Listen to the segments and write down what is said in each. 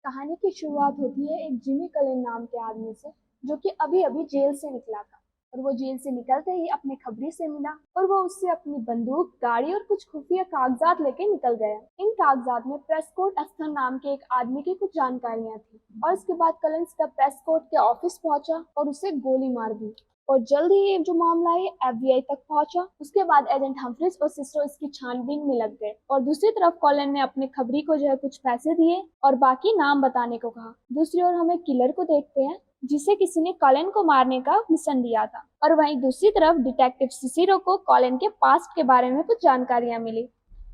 कहानी की शुरुआत होती है एक जिमी कलन नाम के आदमी से, जो कि अभी अभी जेल से निकला था। और वो जेल से निकलते ही अपने खबरी से मिला और वो उससे अपनी बंदूक, गाड़ी और कुछ खुफिया कागजात लेके निकल गया। इन कागजात में प्रेस्कोट अस्थर नाम के एक आदमी की कुछ जानकारियां थी। और इसके बाद कलन सीधा प्रेस्कोट के ऑफिस पहुंचा और उसे गोली मार दी। और जल्द ही ये जो मामला है एफबीआई तक पहुंचा। उसके बाद एजेंट हम्फ्रीज और सिस्रो इसकी छानबीन में लग गए और दूसरी तरफ कॉलन ने अपने खबरी को जो है कुछ पैसे दिए और बाकी नाम बताने को कहा। दूसरी ओर हमें किलर को देखते हैं, जिसे किसी ने कॉलन को मारने का मिशन दिया था। और वहीं दूसरी तरफ डिटेक्टिव सिसिरो को कॉलन के पास्ट के बारे में कुछ जानकारियां मिली।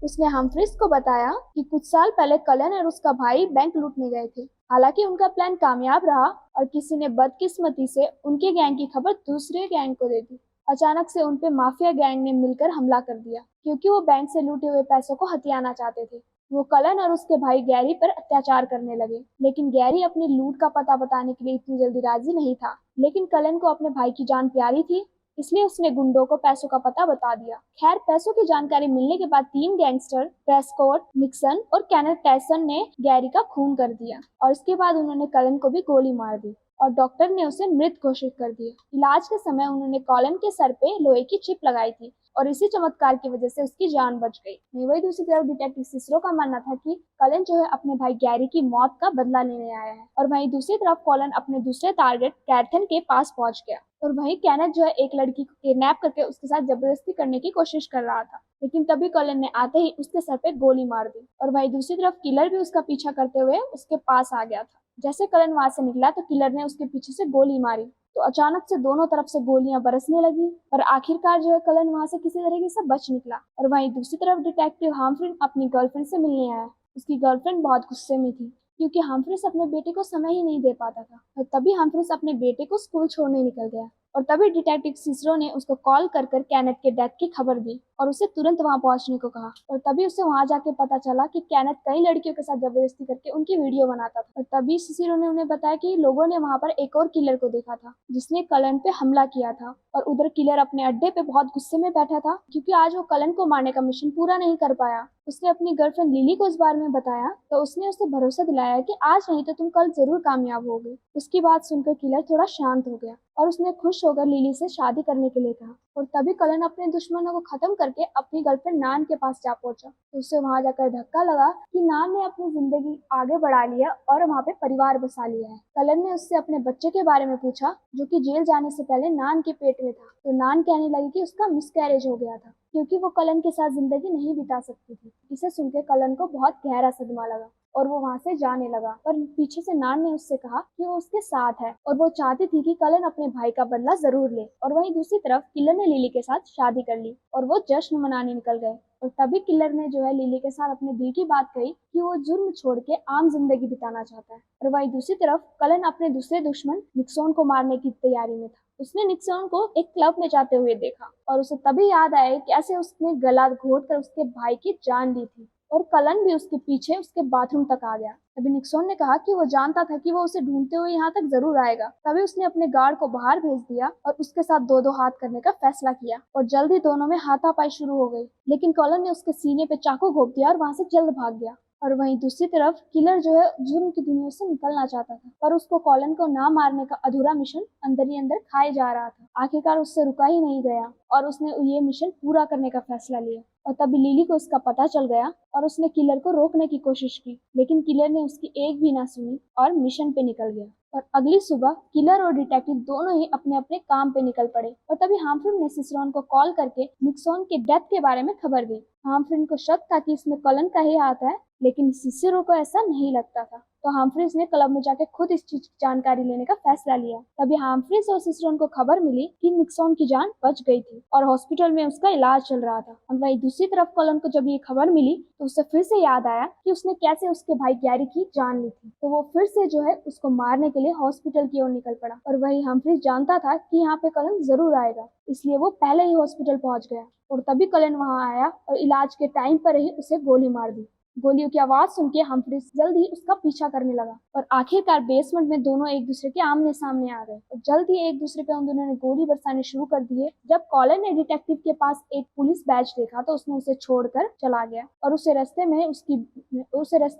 उसने हम्फ्रीज को बताया कि कुछ साल पहले कलन और उसका भाई बैंक लूटने गए थे। हालांकि उनका प्लान कामयाब रहा और किसी ने बदकिस्मती से उनके गैंग की खबर दूसरे गैंग को दे दी। अचानक से उनपे माफिया गैंग ने मिलकर हमला कर दिया, क्योंकि वो बैंक से लूटे हुए पैसों को हथियाना चाहते थे। वो कलन और उसके भाई गैरी पर अत्याचार करने लगे, लेकिन गैरी अपनी लूट का पता बताने के लिए इतनी जल्दी राजी नहीं था। लेकिन कलन को अपने भाई की जान प्यारी थी, इसलिए उसने गुंडों को पैसों का पता बता दिया। खैर, पैसों की जानकारी मिलने के बाद तीन गैंगस्टर प्रेस्कोट, निक्सन और केनेथ टायसन ने गैरी का खून कर दिया और इसके बाद उन्होंने कलन को भी गोली मार दी और डॉक्टर ने उसे मृत घोषित कर दिया। इलाज के समय उन्होंने कॉलन के सर पे लोहे की चिप लगाई थी और इसी चमत्कार की वजह से उसकी जान बच गई। वही दूसरी तरफ डिटेक्टिव सिसरो का मानना था कि कलन जो है अपने भाई गैरी की मौत का बदला लेने आया है। और वहीं दूसरी तरफ कॉलन अपने दूसरे टारगेट कैथन के पास पहुंच गया और वहीं केनेथ जो है एक लड़की को किडनैप करके उसके साथ जबरदस्ती करने की कोशिश कर रहा था। लेकिन तभी कॉलन ने आते ही उसके सर पे गोली मार दी और वहीं दूसरी तरफ किलर भी उसका पीछा करते हुए उसके पास आ गया था। जैसे कलन वहां से निकला तो किलर ने उसके पीछे से गोली मारी, तो अचानक से दोनों तरफ से गोलियां बरसने लगी और आखिरकार जो है कलन वहां से किसी तरीके से बच निकला। और वहीं दूसरी तरफ डिटेक्टिव हम्फ्री अपनी गर्लफ्रेंड से मिलने आया। उसकी गर्लफ्रेंड बहुत गुस्से में थी, क्योंकि हम्फ्रीज अपने बेटे को समय ही नहीं दे पाता था। और तभी हम्फ्रीज अपने बेटे को स्कूल छोड़ने निकल गया और तभी डिटेक्टिव सिसरो ने उसको कॉल कर कैनेथ के डेथ की खबर दी और उसे तुरंत वहां पहुंचने को कहा। और तभी उसे वहां जाके पता चला कि कैनेथ कई लड़कियों के साथ जबरदस्ती करके उनकी वीडियो बनाता था। और तभी सिसरो ने उन्हें बताया कि लोगों ने वहां पर एक और किलर को देखा था, जिसने कलन पे हमला किया था। और उधर किलर अपने अड्डे पे बहुत गुस्से में बैठा था, क्योंकि आज वो कलन को मारने का मिशन पूरा नहीं कर पाया। उसने अपनी गर्लफ्रेंड लिली को इस बारे में बताया तो उसने उसे भरोसा दिलाया कि आज नहीं तो तुम कल जरूर कामयाब होगे। उसकी बात सुनकर किलर थोड़ा शांत हो गया और उसने खुश होकर लिली से शादी करने के लिए कहा। और तभी कलन अपने दुश्मनों को खत्म करके अपनी गर्लफ्रेंड नान के पास जा पहुंचा। तो उसे वहां जाकर धक्का लगा कि नान ने अपनी जिंदगी आगे बढ़ा लिया और वहां पे परिवार बसा लिया है। कलन ने उससे अपने बच्चे के बारे में पूछा, जो कि जेल जाने से पहले नान के पेट में था। तो नान कहने लगी कि उसका मिसकैरेज हो गया था, क्योंकि वो कलन के साथ जिंदगी नहीं बिता सकती थी। इसे सुनकर कलन को बहुत गहरा सदमा लगा और वो वहां से जाने लगा। पर पीछे से नान ने उससे कहा कि वो उसके साथ है और वो चाहती थी कि कलन अपने भाई का बदला जरूर ले। और वहीं दूसरी तरफ किलर ने लिली के साथ शादी कर ली और वो जश्न मनाने निकल गए। और तभी किलर ने जो है लिली के साथ अपने दिल की बात कही कि वो जुर्म छोड़ के आम जिंदगी बिताना चाहता है। और वहीं दूसरी तरफ कलन अपने दूसरे दुश्मन निक्सोन को मारने की तैयारी में था। उसने निक्सोन को एक क्लब में जाते हुए देखा और उसे तभी याद आया कि कैसे उसने गला घोट कर उसके भाई की जान ली थी। और कलन भी उसके पीछे उसके बाथरूम तक आ गया। तभी निक्सोन ने कहा कि वो जानता था कि वो उसे ढूंढते हुए यहाँ तक जरूर आएगा। तभी उसने अपने गार्ड को बाहर भेज दिया और उसके साथ दो दो हाथ करने का फैसला किया और जल्दी दोनों में हाथापाई शुरू हो गई। लेकिन कलन ने उसके सीने पे चाकू घोंप दिया और वहां से जल्द भाग गया। और वहीं दूसरी तरफ किलर जो है जुर्म की दुनिया से निकलना चाहता था, पर उसको कॉलन को ना मारने का अधूरा मिशन अंदर ही अंदर खाए जा रहा था। आखिरकार उससे रुका ही नहीं गया और उसने ये मिशन पूरा करने का फैसला लिया। और तभी लिली को इसका पता चल गया और उसने किलर को रोकने की कोशिश की, लेकिन किलर ने उसकी एक भी ना सुनी और मिशन पे निकल गया। और अगली सुबह किलर और डिटेक्टिव दोनों ही अपने अपने काम पे निकल पड़े। और तभी हाम्फ्री ने सिसरोन को कॉल करके निक्सोन के डेथ के बारे में खबर दी। हाम्फ्री को शक था कि इसमें कलन का ही हाथ है, लेकिन सिसरो को ऐसा नहीं लगता था। तो हाम्फ्रीज ने क्लब में जाकर खुद इस चीज की जानकारी लेने का फैसला लिया। तभी हाम्फ्रीज और सिसरोन को खबर मिली कि निक्सोन की जान बच गई थी और हॉस्पिटल में उसका इलाज चल रहा था। और वहीं दूसरी तरफ कलन को जब ये खबर मिली तो उसे फिर से याद आया कि उसने कैसे उसके भाई गैरी की जान ली थी। तो वो फिर से जो है उसको मारने के लिए हॉस्पिटल की ओर निकल पड़ा। और वही हाम्फ्रीज जानता था कि यहाँ पे कलन जरूर आएगा, इसलिए वो पहले ही हॉस्पिटल पहुंच गया। और तभी कलन वहां आया और इलाज के टाइम पर ही उसे गोली मार दी। गोलियों की आवाज सुन के हम्फ्रीज जल्द ही उसका पीछा करने लगा और आखिरकार बेसमेंट में दोनों एक दूसरे के आमने सामने आ गए और जल्द ही एक दूसरे पे उन दोनों ने गोली बरसाने शुरू कर दिए। जब कॉलन ने डिटेक्टिव के पास एक पुलिस बैच देखा तो उसने उसे छोड़कर चला गया और उसे रास्ते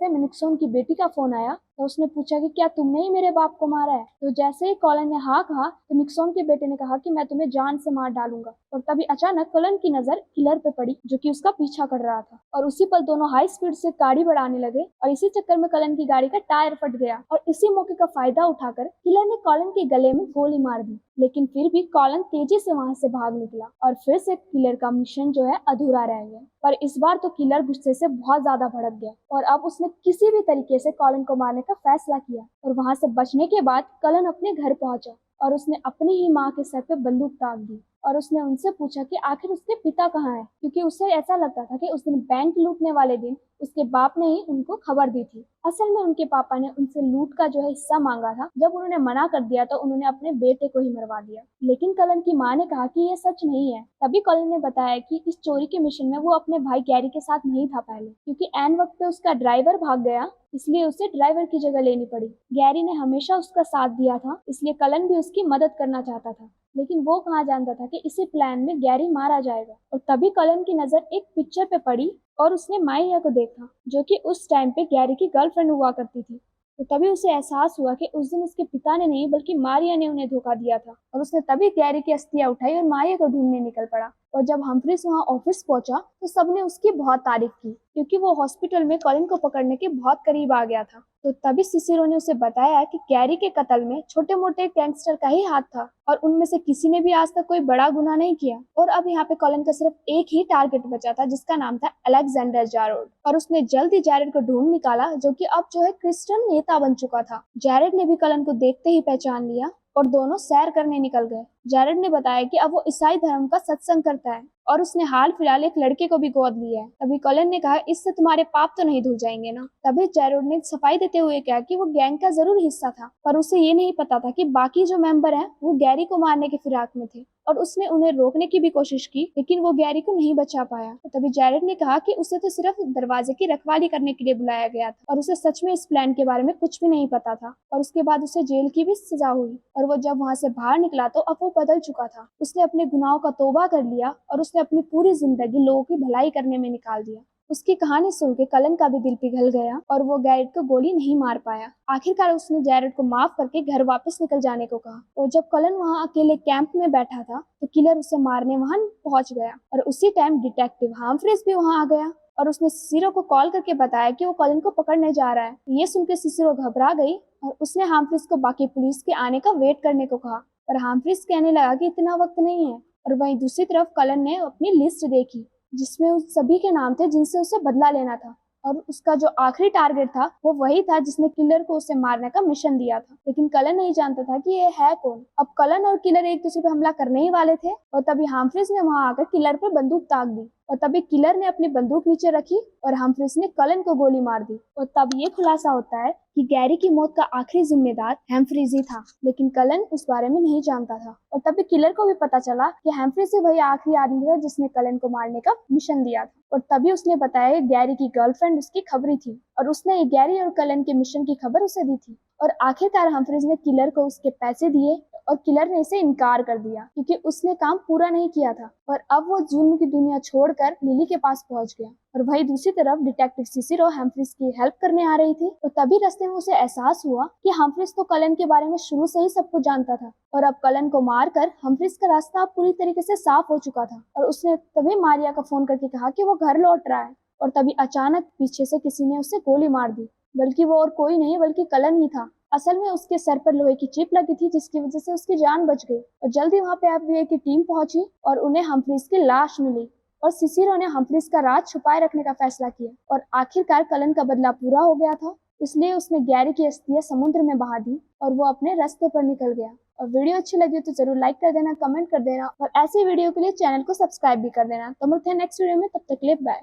में निक्सोन की बेटी का फोन आया तो उसने पूछा कि क्या तुमने ही मेरे बाप को मारा है। तो जैसे ही कॉलन ने हाँ कहा तो निक्सॉन के बेटे ने कहा कि मैं तुम्हें जान से मार डालूंगा। और तभी अचानक कलन की नजर किलर पे पड़ी जो कि उसका पीछा कर रहा था, और उसी पल दोनों हाई स्पीड से गाड़ी बढ़ाने लगे और इसी चक्कर में कलन की गाड़ी का टायर फट गया। और इसी मौके का फायदा उठाकर किलर ने कॉलन के गले में गोली मार दी, लेकिन फिर भी कॉलन तेजी से वहां से भाग निकला और फिर से किलर का मिशन जो है अधूरा रह गया। पर इस बार तो किलर गुस्से से बहुत ज्यादा भड़क गया और अब उसने किसी भी तरीके से कॉलन को मारने का फैसला किया। और वहां से बचने के बाद कलन अपने घर पहुंचा और उसने अपनी ही माँ के सर पे बंदूक ताक दी और उसने उनसे पूछा कि आखिर उसके पिता कहाँ हैं, क्योंकि उसे ऐसा लगता था कि उस दिन बैंक लूटने वाले दिन उसके बाप ने ही उनको खबर दी थी। असल में उनके पापा ने उनसे लूट का जो है हिस्सा मांगा था। जब उन्होंने मना कर दिया तो उन्होंने अपने बेटे को ही मरवा दिया। लेकिन कलन की माँ ने कहा कि ये सच नहीं है। तभी कलन ने बताया कि इस चोरी के मिशन में वो अपने भाई गैरी के साथ नहीं था पहले, क्योंकि एन वक्त पे उसका ड्राइवर भाग गया, इसलिए उसे ड्राइवर की जगह लेनी पड़ी। गैरी ने हमेशा उसका साथ दिया था, इसलिए कलन भी उसकी मदद करना चाहता था, लेकिन वो कहाँ जानता था कि इसी प्लान में गैरी मारा जाएगा। और तभी कलन की नजर एक पिक्चर पे पड़ी और उसने मारिया को देखा जो कि उस टाइम पे गैरी की गर्लफ्रेंड हुआ करती थी। तो तभी उसे एहसास हुआ कि उस दिन उसके पिता ने नहीं बल्कि मारिया ने उन्हें धोखा दिया था। और उसने तभी गैरी की अस्थियां उठाई और मारिया को ढूंढने निकल पड़ा। और जब हम्फ्रीज वहां ऑफिस पहुंचा तो सबने उसकी बहुत तारीफ की, क्योंकि वो हॉस्पिटल में कॉलिन को पकड़ने के बहुत करीब आ गया था। तो तभी सिसिरो ने उसे बताया कि गैरी के कत्ल में छोटे मोटे गैंगस्टर का ही हाथ था और उनमें से किसी ने भी आज तक कोई बड़ा गुनाह नहीं किया। और अब यहाँ पे कॉलिन का सिर्फ एक ही टारगेट बचा था, जिसका नाम था अलेक्जेंडर जैरेड। और उसने जल्द ही जैरेड को ढूंढ निकाला, जो कि अब जो है क्रिश्चियन नेता बन चुका था। जैरेड ने भी कॉलिन को देखते ही पहचान लिया और दोनों सैर करने निकल गए। जैरेड ने बताया कि अब वो ईसाई धर्म का सत्संग करता है और उसने हाल फिलहाल एक लड़के को भी गोद लिया है। तभी कॉलिन ने कहा, इससे तुम्हारे पाप तो नहीं धुल जाएंगे ना। तभी जैरेड ने सफाई देते हुए कहा कि वो गैंग का जरूर हिस्सा था, पर उसे ये नहीं पता था कि बाकी जो मेंबर हैं वो गैरी को मारने के फिराक में थे। और उसने उन्हें रोकने की भी कोशिश की, लेकिन वो गैरी को नहीं बचा पाया। तो तभी जैरेड ने कहा कि उसे तो सिर्फ दरवाजे की रखवाली करने के लिए बुलाया गया था और उसे सच में इस प्लान के बारे में कुछ भी नहीं पता था। और उसके बाद उसे जेल की भी सजा हुई और वो जब वहां से बाहर निकला तो अब वो बदल चुका था। उसने अपने गुनाहों का तौबा कर लिया और उसने अपनी पूरी जिंदगी लोगों की भलाई करने में निकाल दिया। उसकी कहानी सुन के कलन का भी दिल पिघल गया और वो गैरेड को गोली नहीं मार पाया। आखिरकार उसने जैरेड को माफ करके घर वापस निकल जाने को कहा। और जब कलन वहां अकेले कैंप में बैठा था तो किलर उसे मारने वहां पहुंच गया और उसी टाइम डिटेक्टिव हम्फ्रीज भी वहां आ गया और उसने सिसिरो को कॉल करके बताया कि वो कलन को पकड़ने जा रहा है। ये सुन के सिसिरो घबरा गई और उसने हम्फ्रीज को बाकी पुलिस के आने का वेट करने को कहा, पर हम्फ्रीज कहने लगा कि इतना वक्त नहीं है। और वहीं दूसरी तरफ कलन ने अपनी लिस्ट देखी जिसमें उस सभी के नाम थे जिनसे उसे बदला लेना था, और उसका जो आखिरी टारगेट था वो वही था जिसने किलर को उसे मारने का मिशन दिया था। लेकिन कलन नहीं जानता था कि ये है कौन। अब कलन और किलर एक दूसरे पे हमला करने ही वाले थे और तभी हम्फ्रीज ने वहां आकर किलर पर बंदूक ताक दी और तभी किलर ने अपनी बंदूक नीचे रखी और हम्फ्रीज ने कलन को गोली मार दी। और तब ये खुलासा होता है कि गैरी की मौत का आखिरी जिम्मेदार हम्फ्रीज ही था, लेकिन कलन उस बारे में नहीं जानता था। और तभी किलर को भी पता चला कि हम्फ्रीज ही वही आखिरी आदमी था जिसने कलन को मारने का मिशन दिया था। और तभी उसने बताया कि गैरी की गर्लफ्रेंड उसकी खबरी थी और उसने गैरी और कलन के मिशन की खबर उसे दी थी। और आखिरकार हम्फ्रीज ने किलर को उसके पैसे दिए और किलर ने इसे इनकार कर दिया क्योंकि उसने काम पूरा नहीं किया था। और अब वो जुर्म की दुनिया छोड़कर लिली के पास पहुंच गया। और वही दूसरी तरफ डिटेक्टिव सिसिरो हम्फ्रीज की हेल्प करने आ रही थी। तो तभी रास्ते में उसे एहसास हुआ कि हम्फ्रीज तो कलन के बारे में शुरू से ही सब कुछ जानता था और अब कलन को मारकर हम्फ्रीज का रास्ता पूरी तरीके से साफ हो चुका था। और उसने तभी मारिया का फोन करके कहा कि वो घर लौट रहा है। और तभी अचानक पीछे से किसी ने उसे गोली मार दी, बल्कि वो और कोई नहीं बल्कि कलन ही था। असल में उसके सर पर लोहे की चिप लगी थी जिसकी वजह से उसकी जान बच गई। और जल्दी वहां पे एफबीआई की टीम पहुंची और उन्हें हम्फ्रीज की लाश मिली और सिसिरो ने हम्फ्रीज का राज छुपाए रखने का फैसला किया। और आखिरकार कलन का बदला पूरा हो गया था, इसलिए उसने गैरी की अस्थियां समुद्र में बहा दी और वो अपने रास्ते पर निकल गया। और वीडियो अच्छी लगी तो जरूर लाइक कर देना, कमेंट कर देना और ऐसे वीडियो के लिए चैनल को सब्सक्राइब भी कर देना। तो मिलते हैं नेक्स्ट वीडियो में, तब तक के लिए बाय।